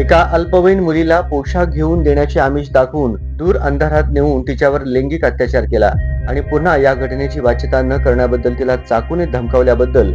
एका अल्पवयीन मुलीला पोशाख घेऊन देण्याचे आमिष दाखवून दूर अंधारात नेऊन तिच्यावर लैंगिक अत्याचार केला आणि पुन्हा या घटनेची वाच्यता न करण्याबद्दल तिला चाकूने धमकावल्याबद्दल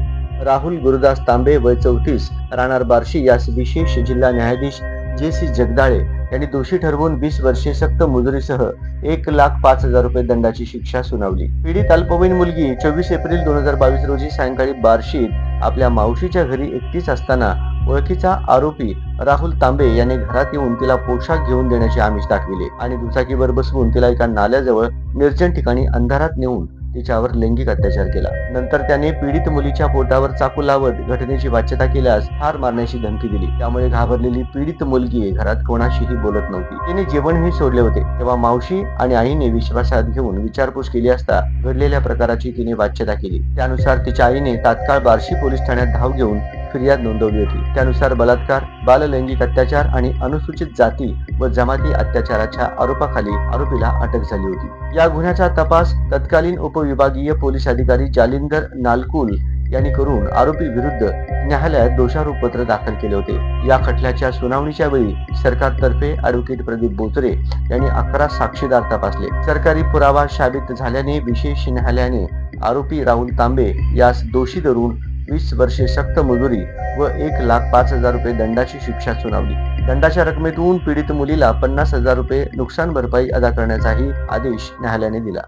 राहुल गुरुदास तांबे वय 34 राहणार बार्शी यास विशेष जिल्हा न्यायाधीश JC जगदाळे यांनी दोषी ठरवून 20 वर्षे सक्त मुजरीसह 1,05,000 रुपये दंडाची शिक्षा सुनावली। पीडित अल्पवयीन मुलगी 24 एप्रिल 2022 रोजी सायंकाळी बार्शीत आपल्या मावशीच्या घरी एकटीच असताना ओळखीचा आरोपी राहुल तांबे याने घरात येऊन तिला पोशाख घेऊन देण्याचे आमिष दाखविले आणि दुचाकीवर बसवून तिला एका नाल्याजवळ निर्जन ठिकाणी अंधारात नेऊन तिच्यावर लैंगिक अत्याचार केला। नंतर त्याने पीडित मुलीच्या पोटावर चाकू लावत घटनेची वाच्यता केल्यास ठार मारण्याची धमकी दिली। त्यामुळे घाबरलेली पीडित मुलगी घरात कोणाशीही बोलत नव्हती। तिने जेवणही सोडले होते। तेव्हा मावशी आणि आईने विश्वासात घेऊन विचारपूस केली असता घडलेल्या प्रकाराची तिने वाच्यता केली। त्यानुसार तिच्या आईने तात्काळ बार्शी पोलीस ठाण्यात धाव घेऊन फिर्याद नोंदवली होती। त्यानुसार बलात्कार, बाललैंगिक अत्याचार आणि अनुसूचित जाती व जमाती अत्याचाराच्या आरोपाखाली आरोपीला अटक झाली होती। या गुन्ह्याचा तपास तत्कालीन उपविभागीय पोलीस अधिकारी जालिंदर नालकुल यांनी करून आरोपी विरुद्ध न्यायालयात दोषारोपपत्र दाखल केले होते। या खटल्याच्या सुनावणीच्या वेळी सरकारतर्फे ॲडव्होकेट प्रदीप बोचरे यांनी 11 साक्षीदार तपासले। सरकारी पुरावा साबित झाल्याने विशेष न्यायालयाने आरोपी राहुल तांबे यास दोषी धरून 20 वर्षे सक्त मजुरी व 1,05,000 रुपये दंडाची शिक्षा सुनावली। दंडाच्या रकमेतून पीडित मुलीला 50,000 रुपये नुकसान भरपाई अदा करण्याचाही आदेश न्यायालयाने दिला।